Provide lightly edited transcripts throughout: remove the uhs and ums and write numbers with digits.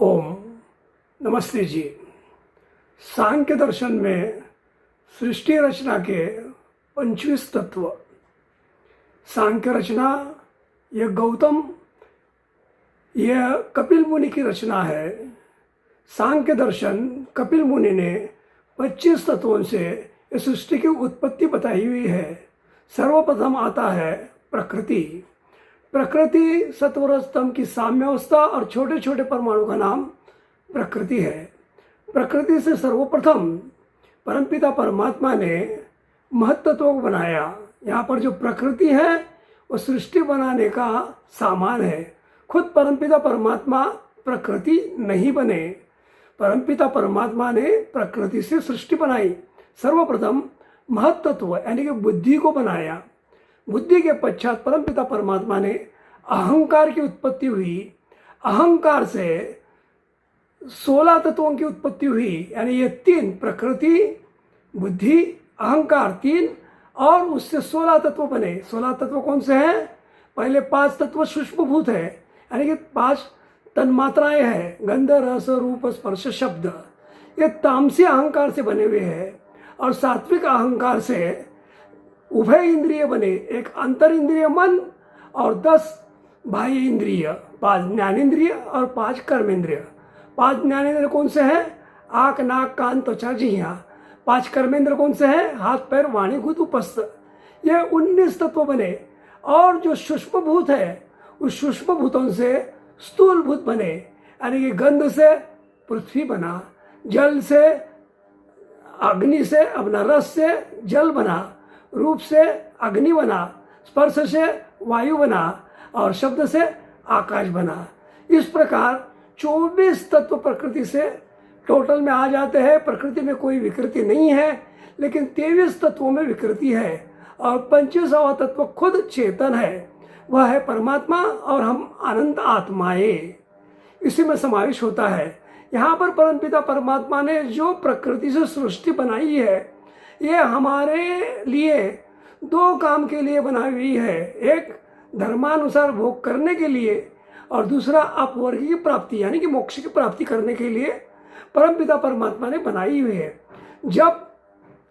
ओम नमस्ते जी। सांख्य दर्शन में सृष्टि रचना के 25 तत्व। सांख्य रचना यह गौतम, यह कपिल मुनि की रचना है। सांख्य दर्शन कपिल मुनि ने 25 तत्वों से इस सृष्टि की उत्पत्ति बताई हुई है। सर्वप्रथम आता है प्रकृति। प्रकृति सत्वर स्तंभ की साम्यावस्था और छोटे छोटे परमाणु का नाम प्रकृति है। प्रकृति से सर्वप्रथम परमपिता परमात्मा ने महत्त्वों को बनाया। यहाँ पर जो प्रकृति है वो सृष्टि बनाने का सामान है। खुद परमपिता परमात्मा प्रकृति नहीं बने, परमपिता परमात्मा ने प्रकृति से सृष्टि बनाई। सर्वप्रथम महत्त्व यानी कि बुद्धि को बनाया। बुद्धि के पश्चात परमपिता परमात्मा ने अहंकार की उत्पत्ति हुई। अहंकार से 16 तत्वों की उत्पत्ति हुई, यानी ये 3 प्रकृति, बुद्धि, अहंकार 3 और उससे 16 तत्व बने। 16 तत्व कौन से हैं? पहले 5 तत्व सूक्ष्मभूत है, यानी कि 5 तन्मात्राएं हैं, गंध रस रूप स्पर्श शब्द। ये तामसी अहंकार से बने हुए हैं और सात्विक अहंकार से उभय इंद्रिय बने, एक अंतर इंद्रिय मन और 10 बाह्य इंद्रिय, 5 ज्ञानेन्द्रिय और 5 कर्मेंद्रिय। 5 ज्ञानेन्द्रिय कौन से हैं? आँख, नाक, कान, त्वचा, जिह्वा। 5 कर्मेंद्र कौन से हैं? हाथ, पैर, वाणी, गुद, उपस्थ। ये 19 तत्व बने। और जो सूक्ष्म भूत है उस सूक्ष्म भूतों से स्थूल भूत बने, यानी कि गंध से पृथ्वी बना, जल से अग्नि से अपना रस से जल बना, रूप से अग्नि बना, स्पर्श से वायु बना और शब्द से आकाश बना। इस प्रकार 24 तत्व प्रकृति से टोटल में आ जाते हैं। प्रकृति में कोई विकृति नहीं है, लेकिन 23 तत्वों में विकृति है और 25वां तत्व खुद चेतन है, वह है परमात्मा और हम अनंत आत्माएं, इसी में समावेश होता है। यहाँ पर परमपिता परमात्मा ने जो प्रकृति से सृष्टि बनाई है, ये हमारे लिए 2 काम के लिए बनाई हुई है। एक धर्मानुसार भोग करने के लिए और दूसरा अपवर्ग की प्राप्ति यानी कि मोक्ष की प्राप्ति करने के लिए परमपिता परमात्मा ने बनाई हुई है। जब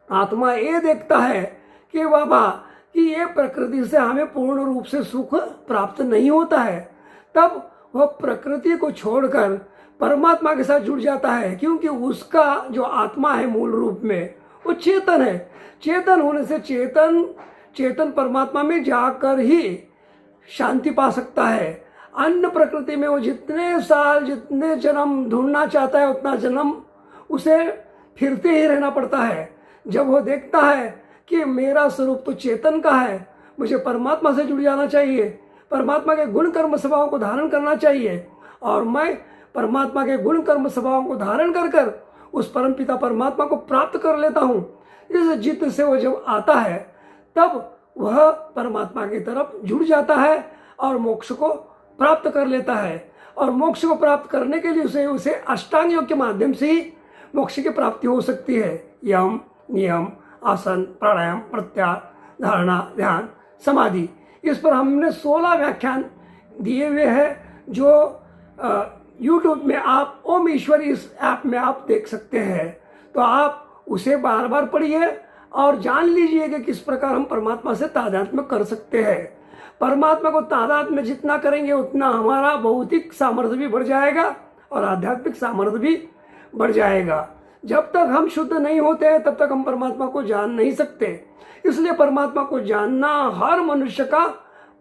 आत्मा ये देखता है कि बाबा कि ये प्रकृति से हमें पूर्ण रूप से सुख प्राप्त नहीं होता है, तब वह प्रकृति को छोड़कर परमात्मा के साथ जुड़ जाता है, क्योंकि उसका जो आत्मा है मूल रूप में वो चेतन है। चेतन होने से चेतन परमात्मा में जाकर ही शांति पा सकता है। अन्य प्रकृति में वो जितने साल जितने जन्म ढूंढना चाहता है उतना जन्म उसे फिरते ही रहना पड़ता है। जब वो देखता है कि मेरा स्वरूप तो चेतन का है, मुझे परमात्मा से जुड़ जाना चाहिए, परमात्मा के गुण कर्म स्वभाव को धारण करना चाहिए और मैं परमात्मा के गुण कर्म स्वभाव को धारण कर कर उस परमपिता परमात्मा को प्राप्त कर लेता हूँ। इस जिद से वो जब आता है तब वह परमात्मा की तरफ जुड़ जाता है और मोक्ष को प्राप्त कर लेता है। और मोक्ष को प्राप्त करने के लिए उसे अष्टांग योग के माध्यम से ही मोक्ष की प्राप्ति हो सकती है। यम, नियम, आसन, प्राणायाम, प्रत्याहार, धारणा, ध्यान, समाधि। इस पर हमने 16 व्याख्यान दिए हुए हैं, जो YouTube में आप ओम ईश्वर इस ऐप में आप देख सकते हैं। तो आप उसे बार बार पढ़िए और जान लीजिए कि किस प्रकार हम परमात्मा से तादात्म्य कर सकते हैं। परमात्मा को तादात्म्य जितना करेंगे उतना हमारा भौतिक सामर्थ्य भी बढ़ जाएगा और आध्यात्मिक सामर्थ्य भी बढ़ जाएगा। जब तक हम शुद्ध नहीं होते हैं तब तक हम परमात्मा को जान नहीं सकते। इसलिए परमात्मा को जानना हर मनुष्य का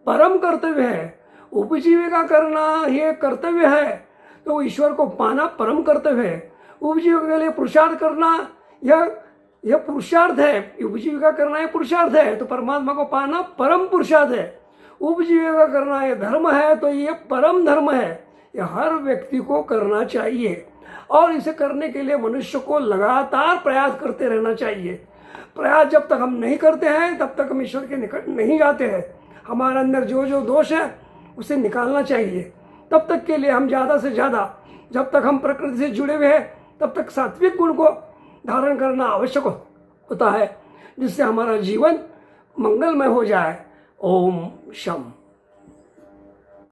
परम कर्तव्य है। उपजीविका करना ये कर्तव्य है तो ईश्वर को पाना परम कर्तव्य है। उपजीविका के लिए पुरुषार्थ करना यह पुरुषार्थ है। उपजीविका करना यह पुरुषार्थ है तो परमात्मा को पाना परम पुरुषार्थ है। उपजीविका करना यह धर्म है तो यह परम धर्म है। यह हर व्यक्ति को करना चाहिए और इसे करने के लिए मनुष्य को लगातार प्रयास करते रहना चाहिए। प्रयास जब तक हम नहीं करते हैं तब तक हम ईश्वर के निकट नहीं जाते हैं। हमारे अंदर जो जो दोष है उसे निकालना चाहिए। तब तक के लिए हम ज़्यादा से ज़्यादा, जब तक हम प्रकृति से जुड़े हुए हैं तब तक सात्विक गुण को धारण करना आवश्यक होता है, जिससे हमारा जीवन मंगलमय हो जाए। ओम शम।